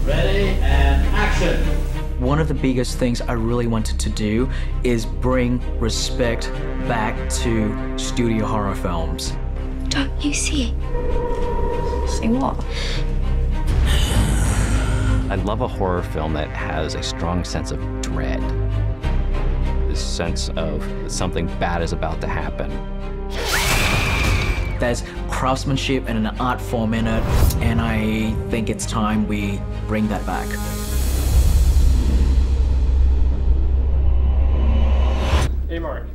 Ready and action. One of the biggest things I really wanted to do is bring respect back to studio horror films. Don't you see? See what? I love a horror film that has a strong sense of dread. This sense of something bad is about to happen. There's craftsmanship and an art form in it, and I think it's time we bring that back. Hey, Mark.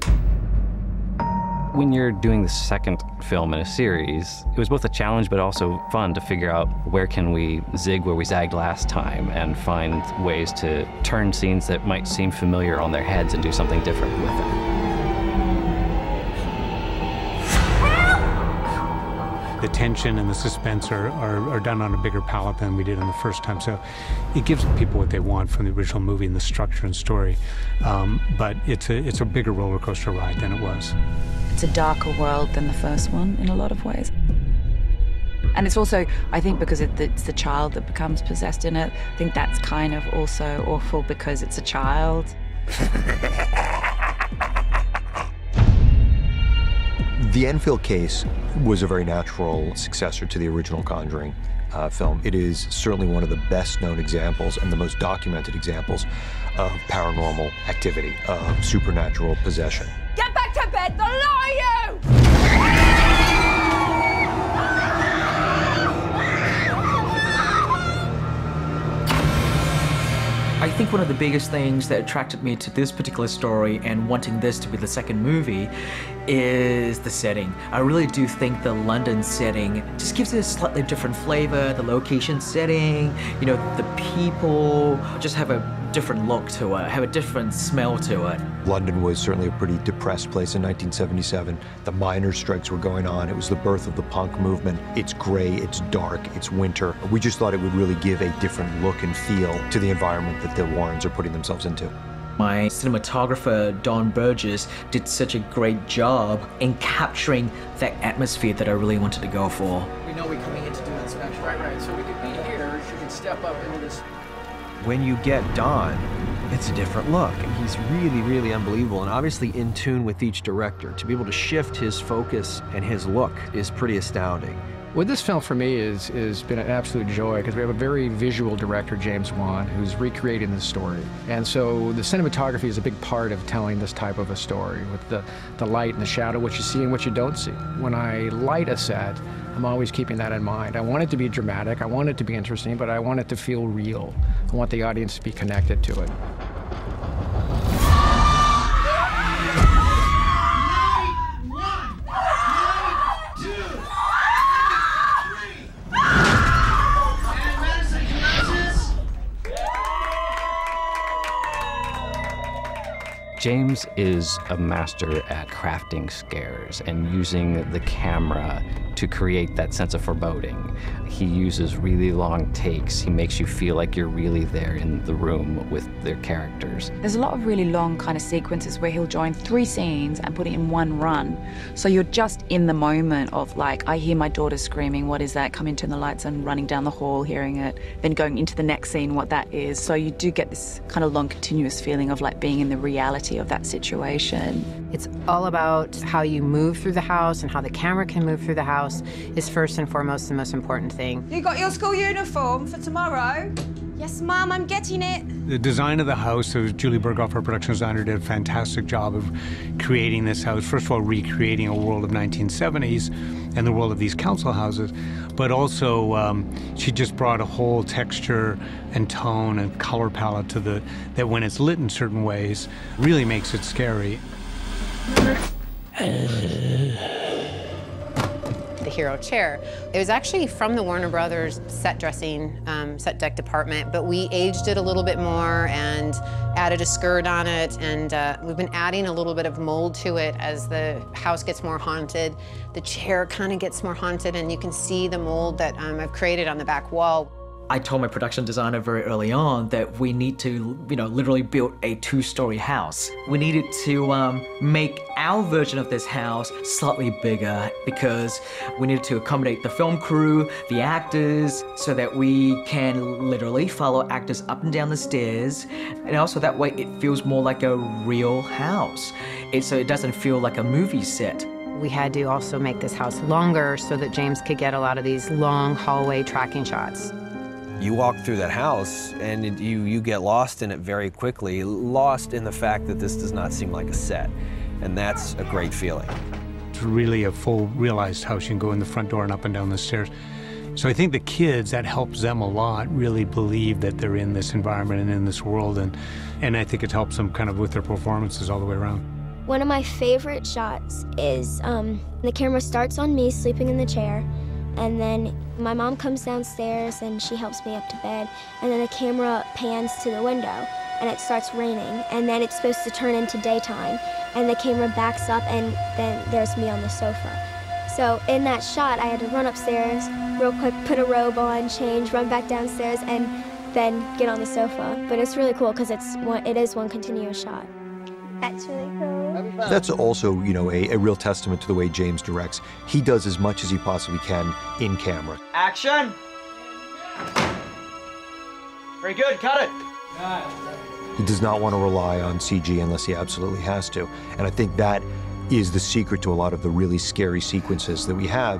When you're doing the second film in a series, it was both a challenge but also fun to figure out where can we zig where we zagged last time and find ways to turn scenes that might seem familiar on their heads and do something different with them. The tension and the suspense are done on a bigger palette than we did in the first time, so it gives people what they want from the original movie and the structure and story. But it's a bigger roller coaster ride than it was. It's a darker world than the first one in a lot of ways. And it's also, I think, because it's the child that becomes possessed in it, I think that's kind of also awful because it's a child. The Enfield case was a very natural successor to the original Conjuring film. It is certainly one of the best-known examples and the most documented examples of paranormal activity, of supernatural possession. Get back to bed, the lot of you! I think one of the biggest things that attracted me to this particular story and wanting this to be the second movie is the setting. I really do think the London setting just gives it a slightly different flavor. The location setting, you know, the people just have a different look to it, have a different smell to it. London was certainly a pretty depressed place in 1977. The miners' strikes were going on. It was the birth of the punk movement. It's gray, it's dark, it's winter. We just thought it would really give a different look and feel to the environment that the Warrens are putting themselves into. My cinematographer, Don Burgess, did such a great job in capturing that atmosphere that I really wanted to go for. We know we're coming in to do inspection. Right. So we could be here, she could step up into this. When you get Don, it's a different look. And he's really, really unbelievable and obviously in tune with each director. To be able to shift his focus and his look is pretty astounding. Well, this film for me is been an absolute joy because we have a very visual director, James Wan, who's recreating the story. And so the cinematography is a big part of telling this type of a story with the light and the shadow, what you see and what you don't see. When I light a set, I'm always keeping that in mind. I want it to be dramatic, I want it to be interesting, but I want it to feel real. I want the audience to be connected to it. James is a master at crafting scares and using the camera to create that sense of foreboding. He uses really long takes. He makes you feel like you're really there in the room with their characters. There's a lot of really long kind of sequences where he'll join 3 scenes and put it in one run. So you're just in the moment of like, I hear my daughter screaming, what is that? Coming, turn the lights on, running down the hall, hearing it, then going into the next scene, what that is. So you do get this kind of long continuous feeling of like being in the reality of that situation. It's all about how you move through the house and how the camera can move through the house is first and foremost the most important thing. You got your school uniform for tomorrow? Yes, Mum, I'm getting it. The design of the house, Julie Berghoff, our production designer, did a fantastic job of creating this house. First of all, recreating a world of 1970s and the world of these council houses, but also she just brought a whole texture and tone and color palette to that when it's lit in certain ways, really makes it scary. The hero chair. It was actually from the Warner Brothers set dressing, set deck department, but we aged it a little bit more and added a skirt on it, and we've been adding a little bit of mold to it as the house gets more haunted. The chair kind of gets more haunted, and you can see the mold that I've created on the back wall. I told my production designer very early on that we need to, literally build a 2-story house. We needed to make our version of this house slightly bigger because we needed to accommodate the film crew, the actors, so that we can literally follow actors up and down the stairs. And also that way it feels more like a real house. So it doesn't feel like a movie set. We had to also make this house longer so that James could get a lot of these long hallway tracking shots. You walk through that house and you get lost in it very quickly, lost in the fact that this does not seem like a set. And that's a great feeling. It's really a full realized house. You can go in the front door and up and down the stairs. So I think the kids, that helps them a lot, really believe that they're in this environment and in this world. And I think it helps them kind of with their performances all the way around. One of my favorite shots is the camera starts on me sleeping in the chair, and then my mom comes downstairs and she helps me up to bed, and then the camera pans to the window and it starts raining, and then it's supposed to turn into daytime, and the camera backs up and then there's me on the sofa. So in that shot I had to run upstairs real quick, put a robe on, change, run back downstairs, and then get on the sofa. But it's really cool because it is one continuous shot. That's really cool. That's also, a real testament to the way James directs. He does as much as he possibly can in camera. Action! Very good, cut it! He does not want to rely on CG unless he absolutely has to. And I think that is the secret to a lot of the really scary sequences that we have.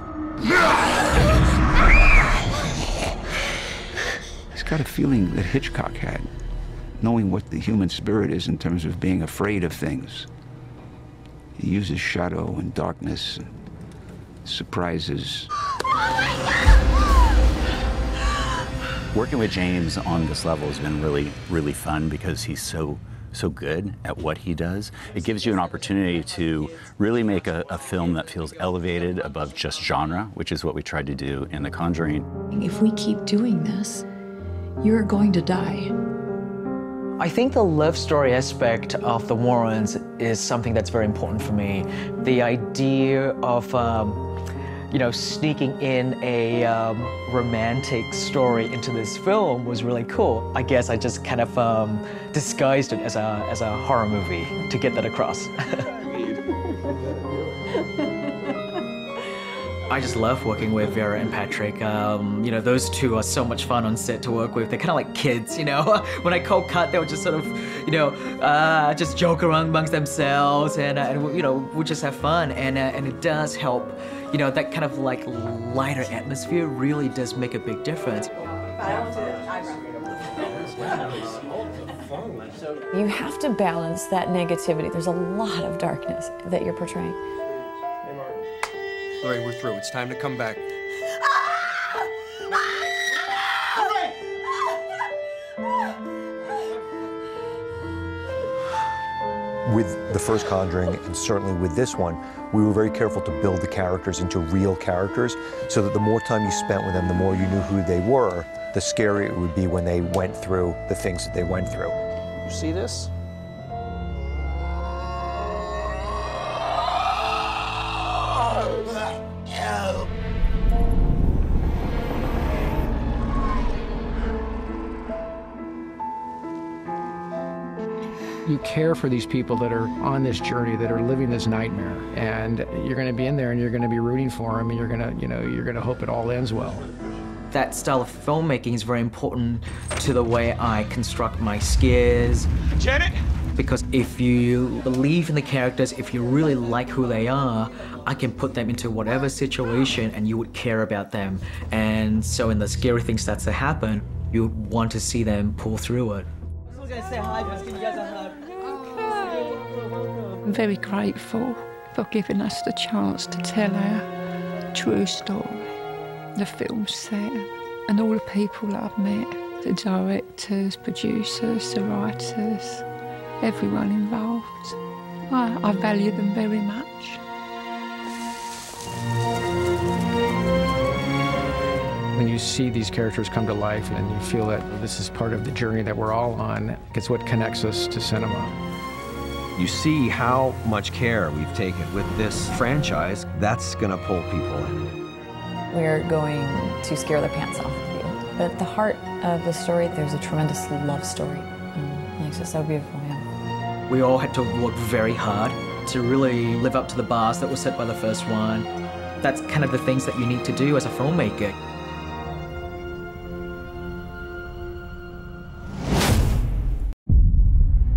He's got a feeling that Hitchcock had, knowing what the human spirit is in terms of being afraid of things. He uses shadow and darkness and surprises. Working with James on this level has been really, really fun because he's so good at what he does. It gives you an opportunity to really make a film that feels elevated above just genre, which is what we tried to do in The Conjuring. If we keep doing this, you're going to die. I think the love story aspect of the Warrens is something that's very important for me. The idea of, sneaking in a romantic story into this film was really cool. I guess I just kind of disguised it as a horror movie to get that across. I just love working with Vera and Patrick. Those two are so much fun on set to work with. They're kind of like kids, When I call cut, they would just sort of, just joke around amongst themselves, and we just have fun. And it does help, that kind of like lighter atmosphere really does make a big difference. You have to balance that negativity. There's a lot of darkness that you're portraying. All right, we're through. It's time to come back. With the first Conjuring, and certainly with this one, we were very careful to build the characters into real characters, so that the more time you spent with them, the more you knew who they were, the scarier it would be when they went through the things that they went through. You see this? You care for these people that are on this journey, that are living this nightmare, and you're going to be in there and you're going to be rooting for them, and you're going to, you're going to hope it all ends well. That style of filmmaking is very important to the way I construct my scares. Janet! Because if you believe in the characters, if you really like who they are, I can put them into whatever situation and you would care about them. And so when the scary thing starts to happen, you would want to see them pull through it. I'm very grateful for giving us the chance to tell our true story. The film set and all the people that I've met, the directors, producers, the writers, everyone involved. I value them very much. When you see these characters come to life and you feel that this is part of the journey that we're all on, it's what connects us to cinema. You see how much care we've taken with this franchise. That's gonna pull people in. We're going to scare the pants off of you. But at the heart of the story, there's a tremendous love story. Makes it so beautiful, yeah. We all had to work very hard to really live up to the bars that were set by the first one. That's kind of the things that you need to do as a filmmaker.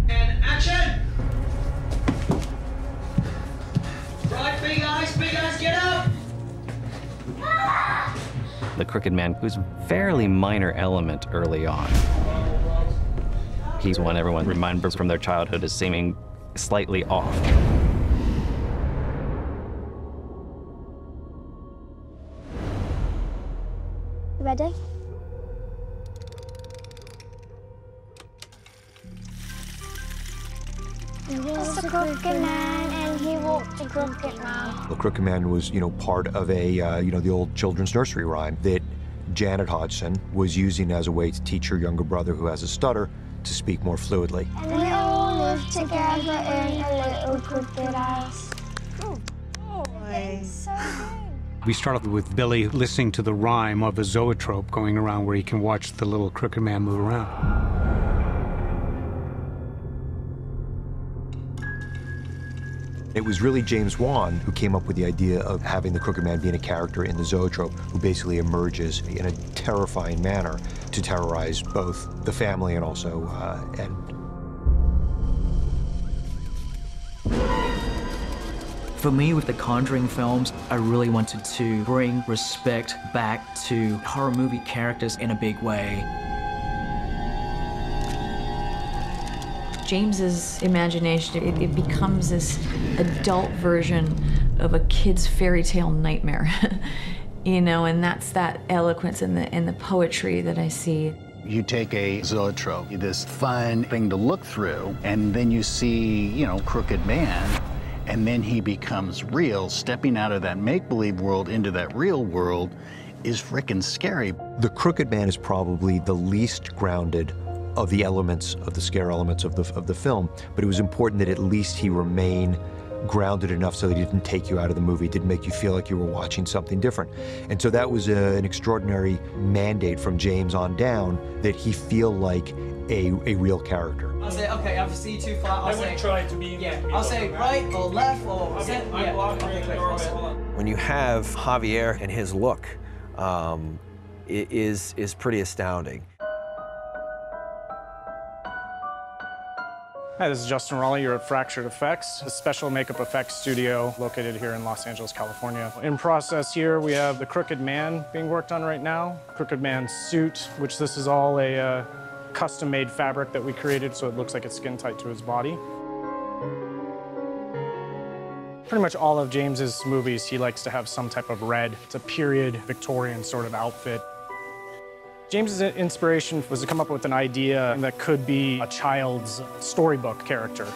And action! Right, big eyes, get up! The Crooked Man was a fairly minor element early on. He's one everyone remembers from their childhood as seeming slightly off. Ready? He was a crooked man, and he walked a crooked man. The Crooked Man was, part of a, the old children's nursery rhyme that Janet Hodgson was using as a way to teach her younger brother, who has a stutter, to speak more fluidly. And we all live together in a little crooked house. Good boy. So good. We start off with Billy listening to the rhyme of a zoetrope going around where he can watch the little Crooked Man move around. It was really James Wan who came up with the idea of having the Crooked Man being a character in the zoetrope who basically emerges in a terrifying manner to terrorize both the family and also Ed. For me, with the Conjuring films, I really wanted to bring respect back to horror movie characters in a big way. James's imagination, it becomes this adult version of a kid's fairy tale nightmare, and that's that eloquence and the poetry that I see. You take a zoetrope, this fun thing to look through, and then you see, Crooked Man, and then he becomes real. Stepping out of that make-believe world into that real world is frickin' scary. The Crooked Man is probably the least grounded of the elements, of the scare elements of the film, but it was important that at least he remain grounded enough so that he didn't take you out of the movie, didn't make you feel like you were watching something different. And so that was an extraordinary mandate from James on down, that he feel like a real character. I'll say, okay, if I see you too far, I'll say, try to be yeah, I'll say right or left or set. Yeah. When you have Javier and his look, it is pretty astounding. Hi, this is Justin Raleigh. You're at Fractured Effects, a special makeup effects studio located here in Los Angeles, California. In process here, we have the Crooked Man being worked on right now. Crooked Man's suit, which this is all a custom-made fabric that we created so it looks like it's skin tight to his body. Pretty much all of James's movies, he likes to have some type of red. It's a period Victorian sort of outfit. James's inspiration was to come up with an idea that could be a child's storybook character.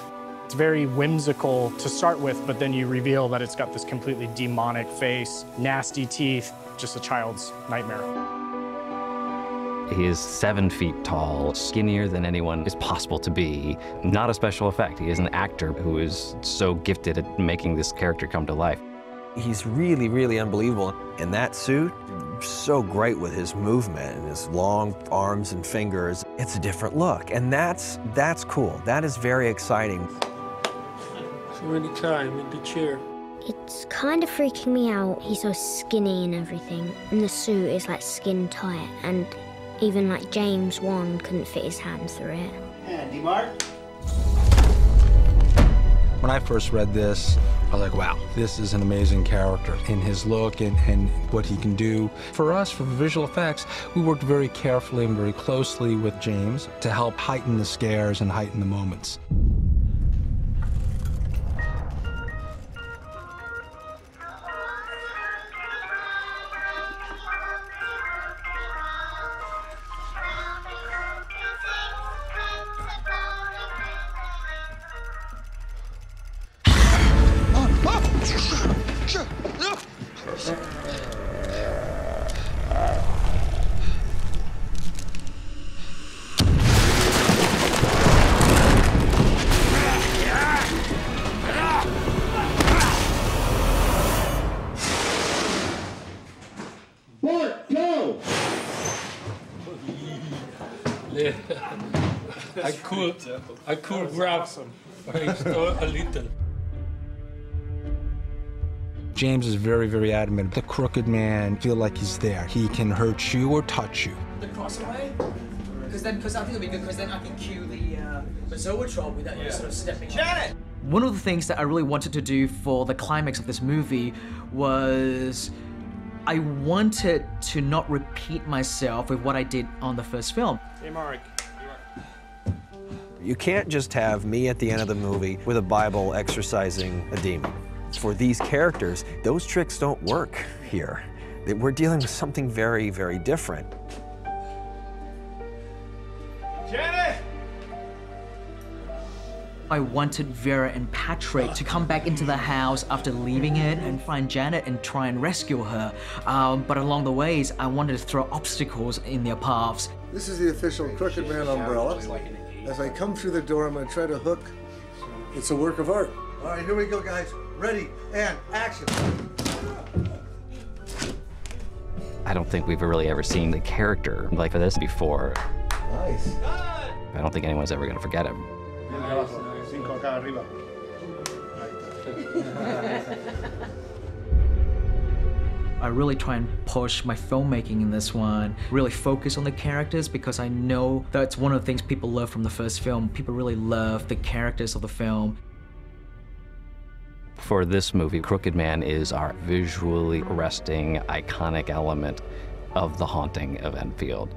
It's very whimsical to start with, but then you reveal that it's got this completely demonic face, nasty teeth, just a child's nightmare. He is 7 feet tall, skinnier than anyone is possible to be. Not a special effect. He is an actor who is so gifted at making this character come to life. He's really, really unbelievable. In that suit, so great with his movement and his long arms and fingers. It's a different look, and that's cool. That is very exciting. So many time in the chair. It's kind of freaking me out. He's so skinny and everything, and the suit is like skin tight, and even like James Wan couldn't fit his hands through it. And D-Mark. When I first read this, I was like, wow, this is an amazing character in his look and what he can do. For us, for visual effects, we worked very carefully and very closely with James to help heighten the scares and heighten the moments. Yeah. I could grab some. I stole a little. James is very, very adamant. The crooked man feel like he's there. He can hurt you or touch you. The cross away? Because I think it'll be good, because then I can cue the zoetrope without you sort of stepping Janet! One of the things that I really wanted to do for the climax of this movie was I wanted to not repeat myself with what I did on the first film. Hey, Mark. You can't just have me at the end of the movie with a Bible exorcising a demon. For these characters, those tricks don't work here. We're dealing with something very, very different. Janet! I wanted Vera and Patrick to come back into the house after leaving it and find Janet and try and rescue her. But along the ways, I wanted to throw obstacles in their paths. This is the official Crooked Man umbrella. As I come through the door, I'm going to try to hook. It's a work of art. All right, here we go, guys. Ready, and action. I don't think we've really ever seen the character like this before. Nice. I don't think anyone's ever going to forget him. I really try and push my filmmaking in this one, really focus on the characters, because I know that's one of the things people love from the first film. People really love the characters of the film. For this movie, Crooked Man is our visually arresting, iconic element of the haunting of Enfield.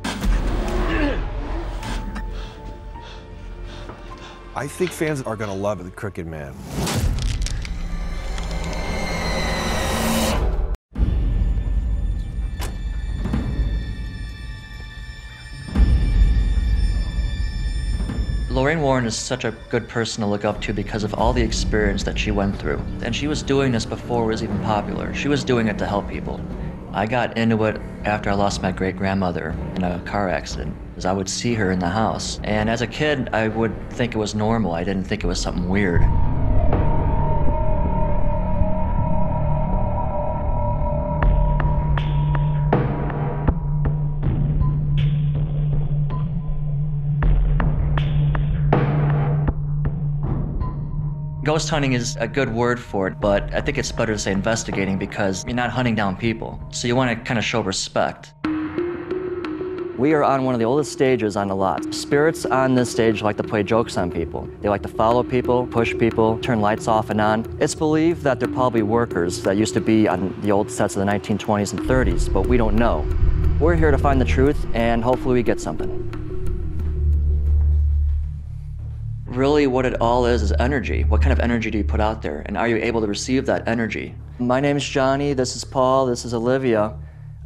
I think fans are gonna love The Crooked Man. Lorraine Warren is such a good person to look up to because of all the experience that she went through. And she was doing this before it was even popular. She was doing it to help people. I got into it after I lost my great-grandmother in a car accident, because I would see her in the house. And as a kid, I would think it was normal. I didn't think it was something weird. Ghost hunting is a good word for it, but I think it's better to say investigating, because you're not hunting down people. So you want to kind of show respect. We are on one of the oldest stages on the lot. Spirits on this stage like to play jokes on people. They like to follow people, push people, turn lights off and on. It's believed that they're probably workers that used to be on the old sets of the 1920s and 30s, but we don't know. We're here to find the truth, and hopefully we get something. Really what it all is energy. What kind of energy do you put out there? And are you able to receive that energy? My name's Johnny, this is Paul, this is Olivia.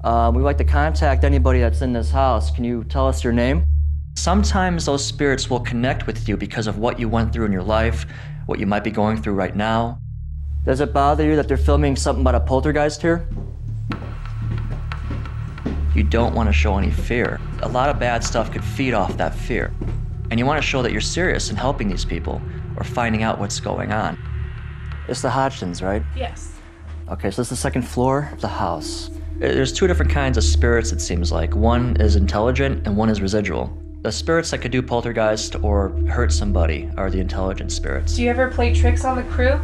We'd like to contact anybody that's in this house. Can you tell us your name? Sometimes those spirits will connect with you because of what you went through in your life, what you might be going through right now. Does it bother you that they're filming something about a poltergeist here? You don't want to show any fear. A lot of bad stuff could feed off that fear. And you want to show that you're serious in helping these people or finding out what's going on. It's the Hodgsons, right? Yes. Okay, so this is the second floor of the house. There's two different kinds of spirits, it seems like. One is intelligent and one is residual. The spirits that could do poltergeist or hurt somebody are the intelligent spirits. Do you ever play tricks on the crew?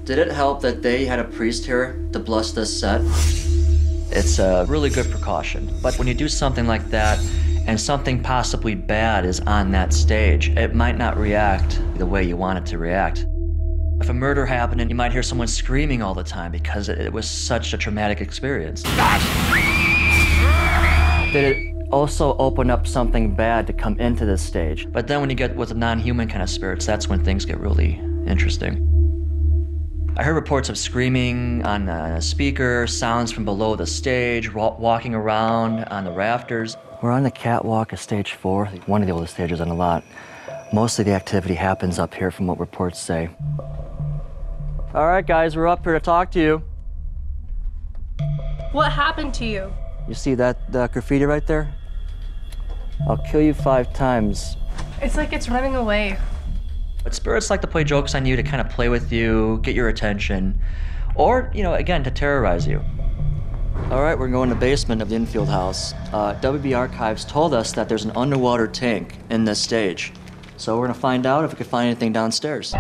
Did it help that they had a priest here to bless this set? It's a really good precaution. But when you do something like that, and something possibly bad is on that stage, it might not react the way you want it to react. If a murder happened and you might hear someone screaming all the time because it was such a traumatic experience. Did it also open up something bad to come into this stage? But then when you get with the non-human kind of spirits, that's when things get really interesting. I heard reports of screaming on a speaker, sounds from below the stage, walking around on the rafters. We're on the catwalk of stage 4, one of the oldest stages on the lot. Most of the activity happens up here from what reports say. All right, guys, we're up here to talk to you. What happened to you? You see that graffiti right there? I'll kill you 5 times. It's like it's running away. But spirits like to play jokes on you, to kind of play with you, get your attention, or, you know, again, to terrorize you. All right, we're going to the basement of the infield house. WB Archives told us that there's an underwater tank in this stage. So we're gonna find out if we can find anything downstairs.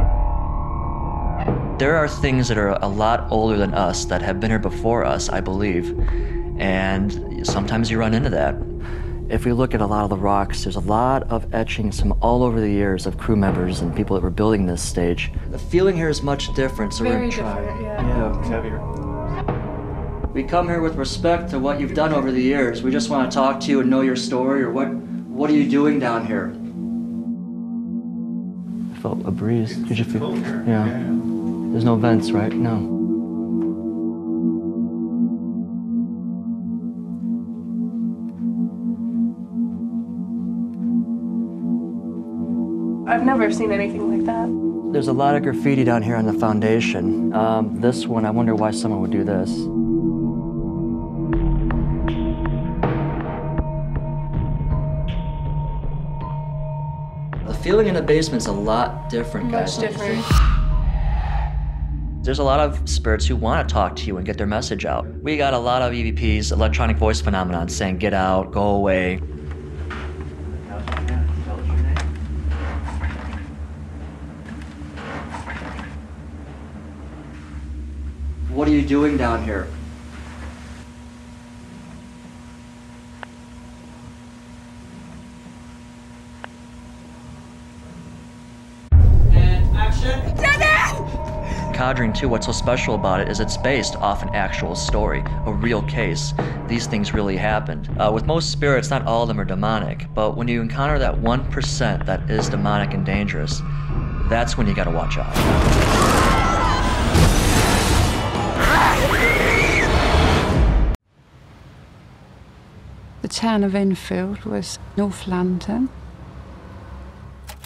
There are things that are a lot older than us that have been here before us, I believe. And sometimes you run into that. If we look at a lot of the rocks, there's a lot of etchings from all over the years of crew members and people that were building this stage. The feeling here is much different, so we're gonna try. Yeah, it's heavier. We come here with respect to what you've done over the years. We just want to talk to you and know your story, or what are you doing down here? I felt a breeze. Did you feel? Yeah. There's no vents, right? No. I've never seen anything like that. There's a lot of graffiti down here on the foundation. This one, I wonder why someone would do this. The feeling in the basement's a lot different, guys. Much different. There's a lot of spirits who want to talk to you and get their message out. We got a lot of EVPs, electronic voice phenomenon, saying get out, go away. What are you doing down here? And action. Conjuring 2, what's so special about it is it's based off an actual story, a real case. These things really happened. With most spirits, not all of them are demonic, but when you encounter that 1% that is demonic and dangerous, that's when you gotta watch out. The town of Enfield was North London.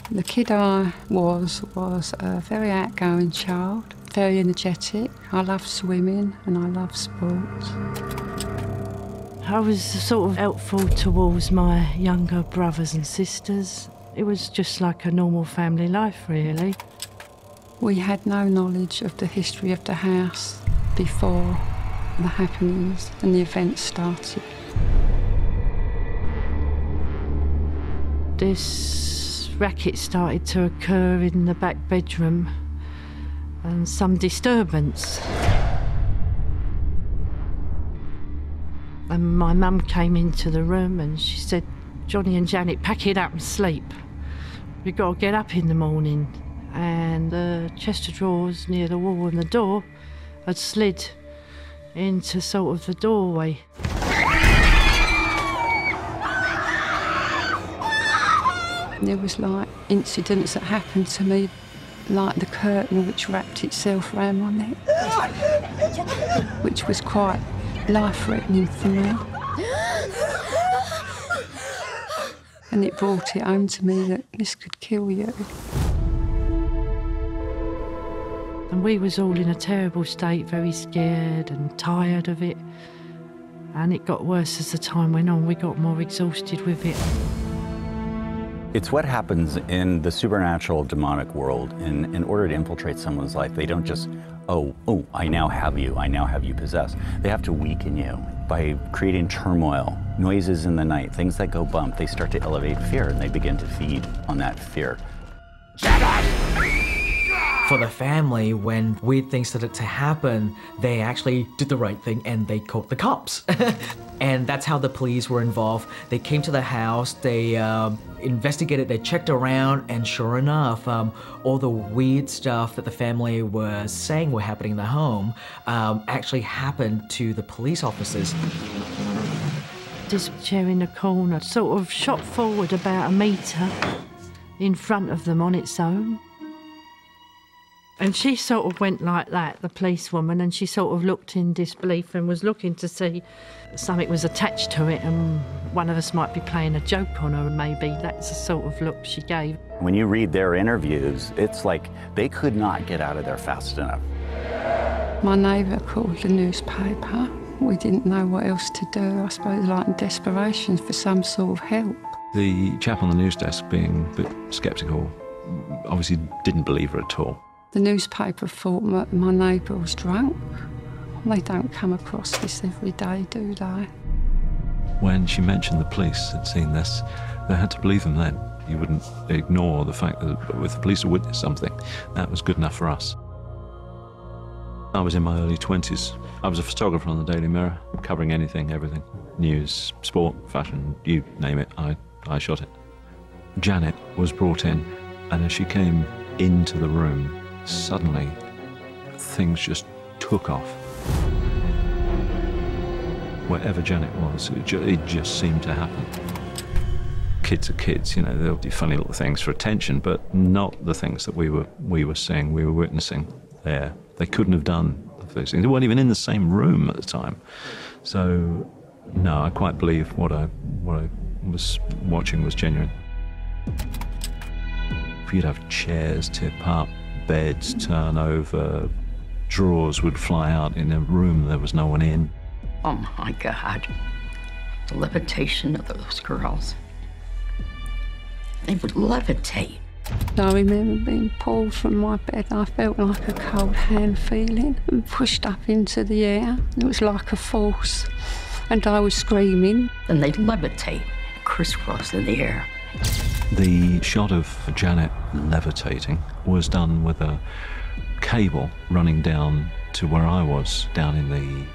The kid I was a very outgoing child, very energetic. I loved swimming and I loved sports. I was sort of helpful towards my younger brothers and sisters. It was just like a normal family life, really. We had no knowledge of the history of the house before the happenings and the events started. This racket started to occur in the back bedroom and some disturbance. And my mum came into the room and she said, "Johnny and Janet, pack it up and sleep. We've got to get up in the morning." And the chest of drawers near the wall and the door had slid into sort of the doorway. There was like incidents that happened to me, like the curtain which wrapped itself around my neck, which was quite life-threatening for me. And it brought it home to me that this could kill you. And we was all in a terrible state, very scared and tired of it. And it got worse as the time went on. We got more exhausted with it. It's what happens in the supernatural demonic world. In order to infiltrate someone's life, they don't just, oh, I now have you possessed. They have to weaken you by creating turmoil, noises in the night, things that go bump. They start to elevate fear and they begin to feed on that fear. For the family, when weird things started to happen, they actually did the right thing and they called the cops. And that's how the police were involved. They came to the house, they investigated, they checked around, and sure enough, all the weird stuff that the family was saying were happening in the home actually happened to the police officers. This chair in the corner sort of shot forward about 1 metre in front of them on its own. And she sort of went like that, the policewoman, and she sort of looked in disbelief and was looking to see something was attached to it and one of us might be playing a joke on her, maybe. That's the sort of look she gave. When you read their interviews, it's like they could not get out of there fast enough. My neighbour called the newspaper. We didn't know what else to do. I suppose like in desperation for some sort of help. The chap on the news desk, being a bit sceptical, obviously didn't believe her at all. The newspaper thought my neighbour was drunk They don't come across this every day, do they? When she mentioned the police had seen this, they had to believe them then. You wouldn't ignore the fact that if the police had witnessed something, that was good enough for us. I was in my early 20s. I was a photographer on the Daily Mirror, covering anything, everything. News, sport, fashion, you name it, I shot it. Janet was brought in, and as she came into the room, suddenly things just took off. Wherever Janet was, it just seemed to happen. Kids are kids, you know, they'll do funny little things for attention, but not the things that we were seeing, we were witnessing there. They couldn't have done those things. They weren't even in the same room at the time. So, no, I quite believe what I was watching was genuine. You'd have chairs tip up, beds turn over, drawers would fly out in a room there was no one in. Oh my God, the levitation of those girls. They would levitate. I remember being pulled from my bed. I felt like a cold hand feeling and pushed up into the air. It was like a force, and I was screaming. Then they'd levitate, crisscross in the air. The shot of Janet levitating was done with a cable running down to where I was, down in the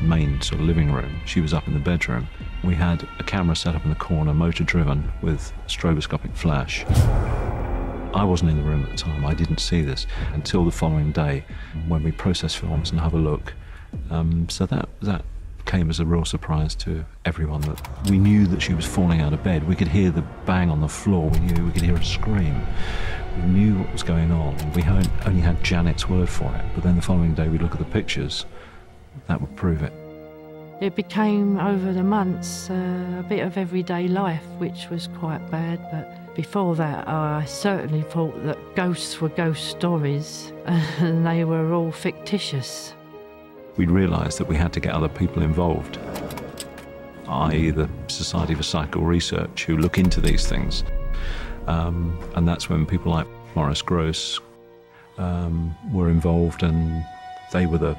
main sort of living room. She was up in the bedroom. We had a camera set up in the corner, motor driven with stroboscopic flash. I wasn't in the room at the time. I didn't see this until the following day when we process films and have a look. So that came as a real surprise to everyone, that we knew that she was falling out of bed. We could hear the bang on the floor. We could hear her scream. We knew what was going on. We only had Janet's word for it. But then the following day we'd look at the pictures. That would prove it. It became, over the months, a bit of everyday life, which was quite bad. But before that, I certainly thought that ghosts were ghost stories, and they were all fictitious. We'd realised that we had to get other people involved, i.e. the Society for Psychical Research, who look into these things. And that's when people like Maurice Grosse were involved, and they were the,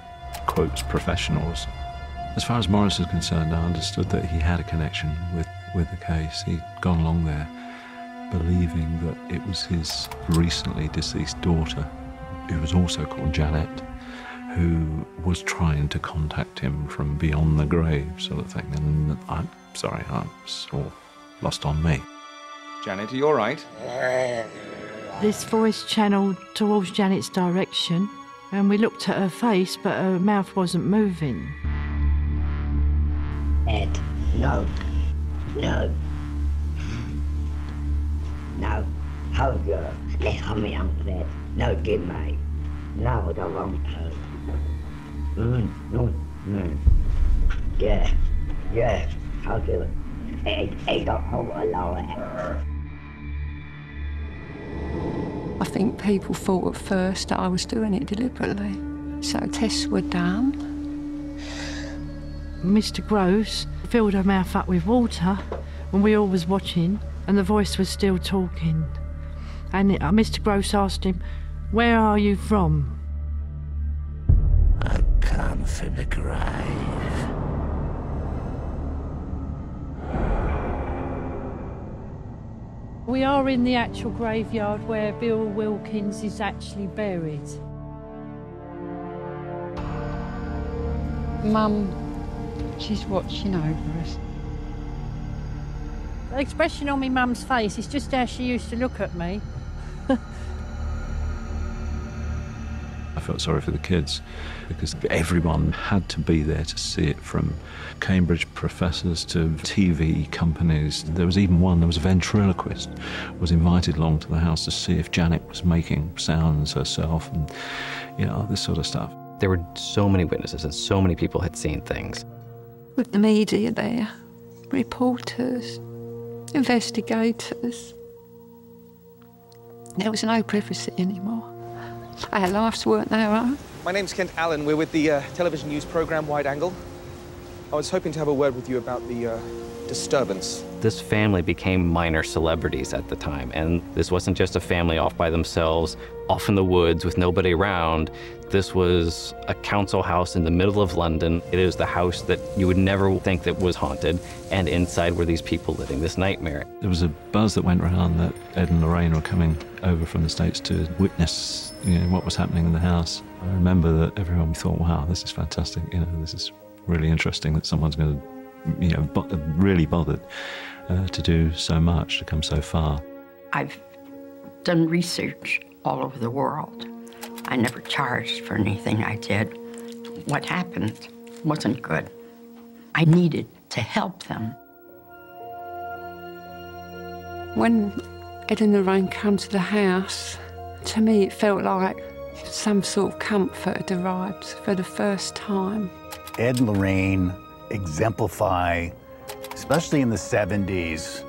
quotes, professionals. As far as Maurice is concerned, I understood that he had a connection with the case. He'd gone along there believing that it was his recently deceased daughter, who was also called Janet, who was trying to contact him from beyond the grave, sort of thing. And I'm sorry, I was all lost on me. Janet, are you all right? This voice channeled towards Janet's direction, and we looked at her face, but her mouth wasn't moving. Ed, no, no, no, hold your, let me on bed. No, give me. No, I don't want to. Yeah, I'll do it. He got hold of lower. I think people thought at first that I was doing it deliberately. So tests were done. Mr. Grosse filled her mouth up with water when we all was watching, and the voice was still talking. And Mr. Grosse asked him, "Where are you from?" I come from the grave. We are in the actual graveyard where Bill Wilkins is actually buried. Mum, she's watching over us. The expression on my mum's face is just how she used to look at me. I felt sorry for the kids because everyone had to be there to see it, from Cambridge professors to TV companies. There was even one, there was a ventriloquist, was invited along to the house to see if Janet was making sounds herself and, you know, this sort of stuff. There were so many witnesses and so many people had seen things. With the media there, reporters, investigators. There was no privacy anymore. Our lives weren't their own. My name's Kent Allen. We're with the television news programme Wide Angle. I was hoping to have a word with you about the disturbance. This family became minor celebrities at the time, and this wasn't just a family off by themselves, off in the woods with nobody around. This was a council house in the middle of London. It is the house that you would never think that was haunted, and inside were these people living this nightmare. There was a buzz that went around that Ed and Lorraine were coming over from the States to witness, what was happening in the house. I remember that everyone thought, wow, this is fantastic, this is really interesting that someone's going to really bothered to do so much, to come so far. I've done research all over the world. I never charged for anything I did. What happened wasn't good. I needed to help them. When Ed and Lorraine come to the house, to me it felt like some sort of comfort had arrived for the first time. Ed and Lorraine exemplify, especially in the 70s,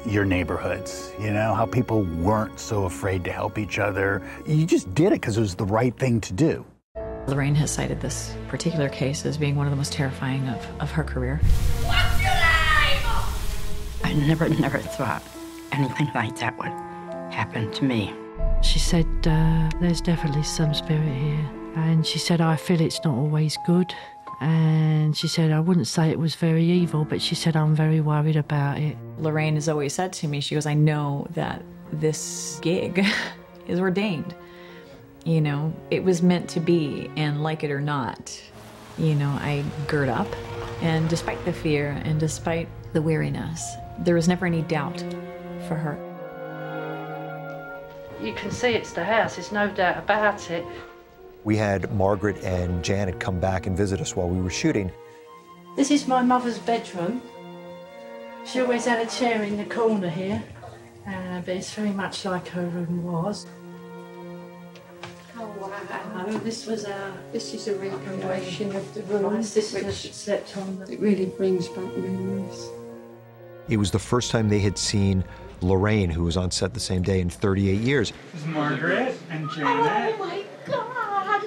your neighborhoods, how people weren't so afraid to help each other. You just did it because it was the right thing to do. Lorraine has cited this particular case as being one of the most terrifying of her career. What's your name? I never thought anything like that would happen to me. She said, there's definitely some spirit here. And she said, I feel it's not always good. And she said, I wouldn't say it was very evil, but she said, I'm very worried about it. Lorraine has always said to me, she goes, I know that this gig is ordained. It was meant to be, and like it or not, I gird up. And despite the fear and despite the weariness, there was never any doubt for her. You can see it's the house, there's no doubt about it. We had Margaret and Janet come back and visit us while we were shooting. This is my mother's bedroom. She always had a chair in the corner here, but it's very much like her room was. Oh wow! This is a recreation of the room. My sister slept on them. It really brings back memories. It was the first time they had seen Lorraine, who was on set the same day, in 38 years. This is Margaret and Janet. Oh my God!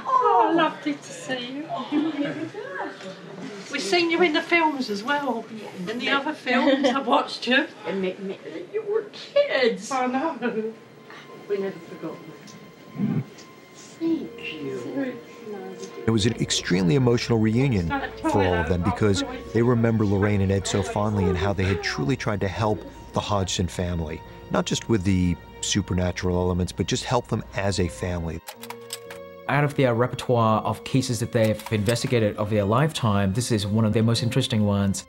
Oh, lovely to see you. We've seen you in the films as well. In the other films, I watched you. You were kids. I know. We never forgot that. Thank you. It was an extremely emotional reunion for all of them because they remember Lorraine and Ed so fondly and how they had truly tried to help the Hodgson family, not just with the supernatural elements, but just help them as a family. Out of their repertoire of cases that they've investigated of their lifetime, this is one of their most interesting ones.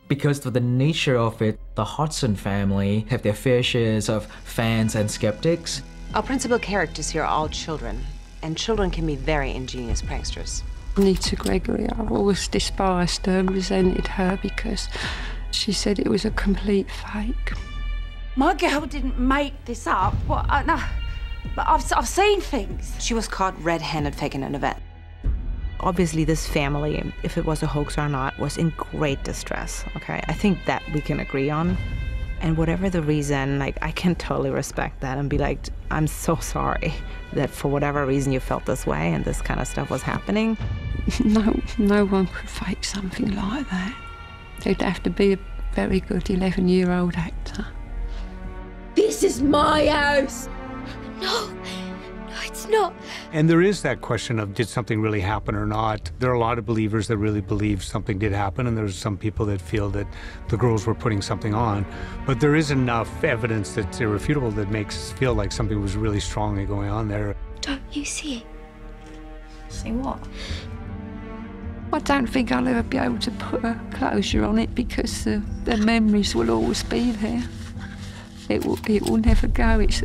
Because of the nature of it, the Hodgson family have their fair shares of fans and skeptics. Our principal characters here are all children, and children can be very ingenious pranksters. Nita Gregory, I've always despised her and resented her because she said it was a complete fake. My girl didn't make this up. No. But I've seen things. She was caught red-handed faking an event. Obviously, this family, if it was a hoax or not, was in great distress, okay? I think that we can agree on. And whatever the reason, I can totally respect that and be like, I'm so sorry that for whatever reason you felt this way and this kind of stuff was happening. No one could fake something like that. They'd have to be a very good 11-year-old actor. This is my house. No, it's not. And there is that question of, did something really happen or not? There are a lot of believers that really believe something did happen, and there's some people that feel that the girls were putting something on. But there is enough evidence that's irrefutable that makes us feel like something was really strongly going on there. Don't you see? See what? I don't think I'll ever be able to put a closure on it because the memories will always be there. It will never go. It's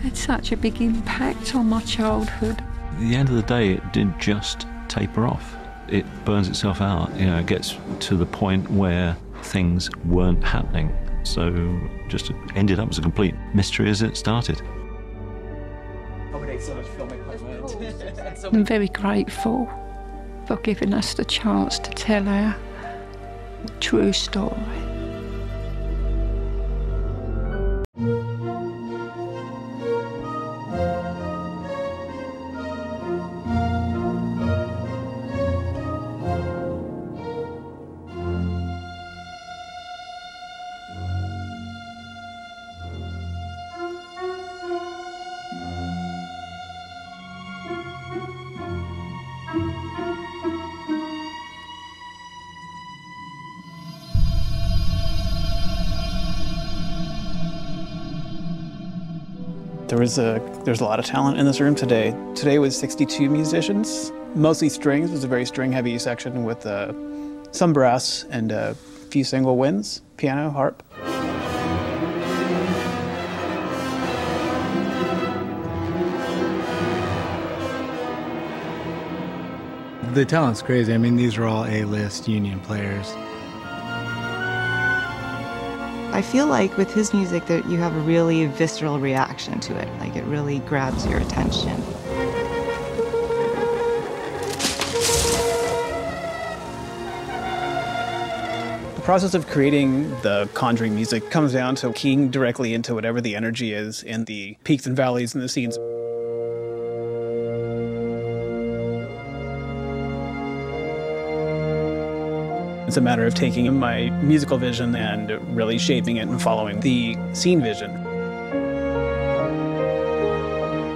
had such a big impact on my childhood. At the end of the day, it did just taper off. It burns itself out. It gets to the point where things weren't happening. So just ended up as a complete mystery as it started. I'm very grateful for giving us the chance to tell our true story. There's a lot of talent in this room today. Today was 62 musicians, mostly strings. It was a very string-heavy section with some brass and a few single winds, piano, harp. The talent's crazy. I mean, these are all A-list union players. I feel like with his music that you have a really visceral reaction to it. Like it really grabs your attention. The process of creating the Conjuring music comes down to keying directly into whatever the energy is in the peaks and valleys in the scenes. It's a matter of taking my musical vision and really shaping it and following the scene vision.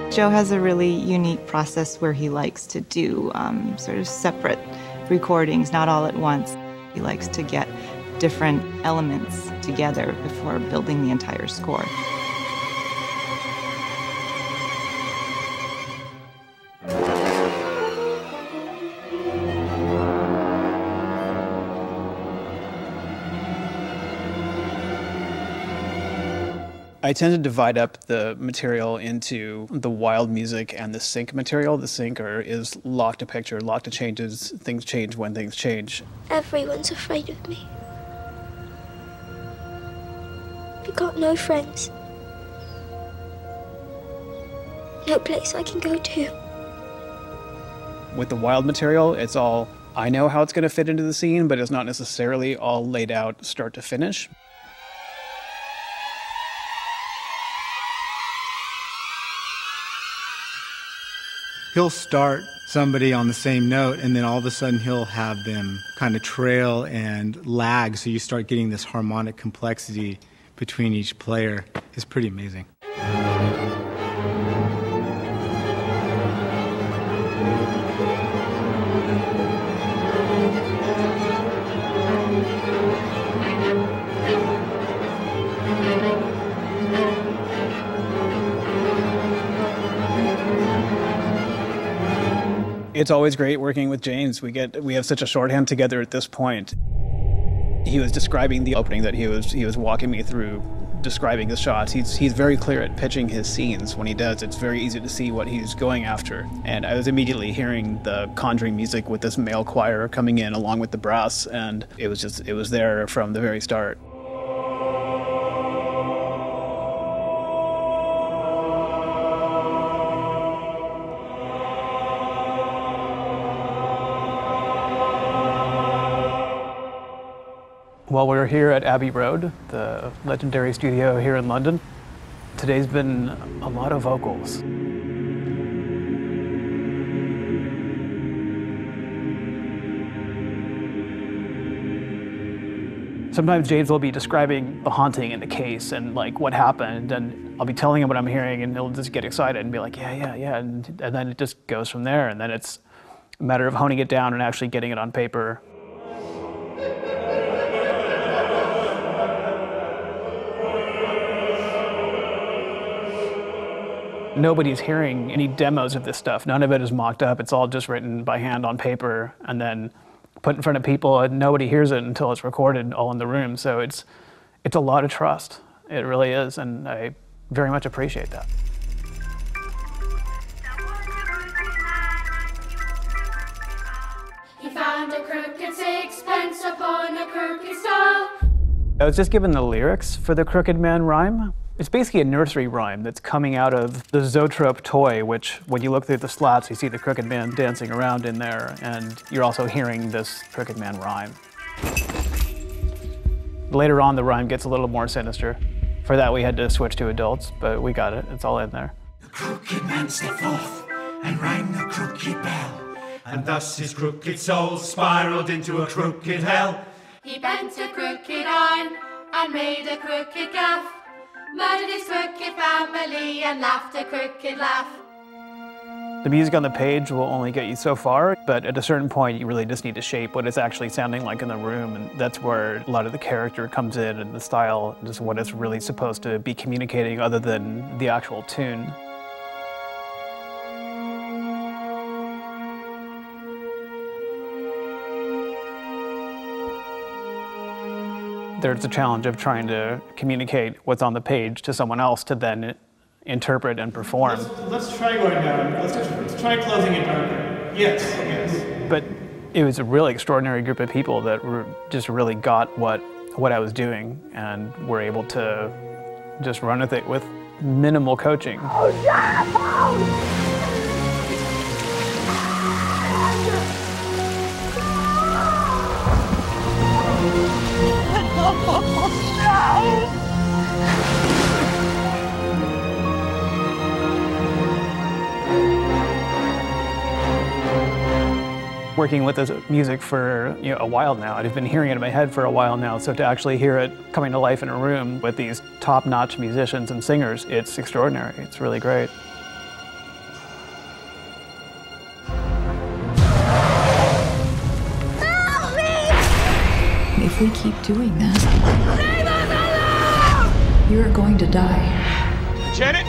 Joe has a really unique process where he likes to do sort of separate recordings, not all at once. He likes to get different elements together before building the entire score. I tend to divide up the material into the wild music and the sync material. The sync is locked to picture, locked to changes. Things change when things change. Everyone's afraid of me. I've got no friends. No place I can go to. With the wild material, it's all, I know how it's going to fit into the scene, but it's not necessarily all laid out start to finish. He'll start somebody on the same note, and then all of a sudden he'll have them kind of trail and lag, so you start getting this harmonic complexity between each player. It's pretty amazing. It's always great working with James. We have such a shorthand together at this point. He was describing the opening that he was walking me through, describing the shots. He's very clear at pitching his scenes. When he does, it's very easy to see what he's going after. And I was immediately hearing the Conjuring music with this male choir coming in along with the brass, and it was there from the very start. Well, we're here at Abbey Road, the legendary studio here in London. Today's been a lot of vocals. Sometimes James will be describing the haunting in the case and like what happened, and I'll be telling him what I'm hearing, and he'll just get excited and be like, yeah, and then it just goes from there, and then it's a matter of honing it down and actually getting it on paper. Nobody's hearing any demos of this stuff. None of it is mocked up. It's all just written by hand on paper and then put in front of people, and nobody hears it until it's recorded all in the room. So it's a lot of trust. It really is, and I very much appreciate that. He found a crooked sixpence upon a crooked stall. I was just given the lyrics for the Crooked Man rhyme. It's basically a nursery rhyme that's coming out of the Zoetrope toy, which when you look through the slats, you see the Crooked Man dancing around in there, and you're also hearing this Crooked Man rhyme. Later on, the rhyme gets a little more sinister. For that, we had to switch to adults, but we got it. It's all in there. The crooked man stepped forth and rang the crooked bell, and thus his crooked soul spiraled into a crooked hell. He bent a crooked arm and made a crooked gaff, murdered his crooked family and laughed a crooked laugh. The music on the page will only get you so far, but at a certain point you really just need to shape what it's actually sounding like in the room, and that's where a lot of the character comes in and the style, just what it's really supposed to be communicating other than the actual tune. There's a challenge of trying to communicate what's on the page to someone else to then interpret and perform. Let's try going down. Let's try closing it darker. Yes, yes. But it was a really extraordinary group of people that just really got what I was doing and were able to just run with it with minimal coaching. Working with this music for a while now, and I've been hearing it in my head for a while now, so to actually hear it coming to life in a room with these top-notch musicians and singers, it's extraordinary. It's really great. Help me! If we keep doing that, you're going to die. Janet!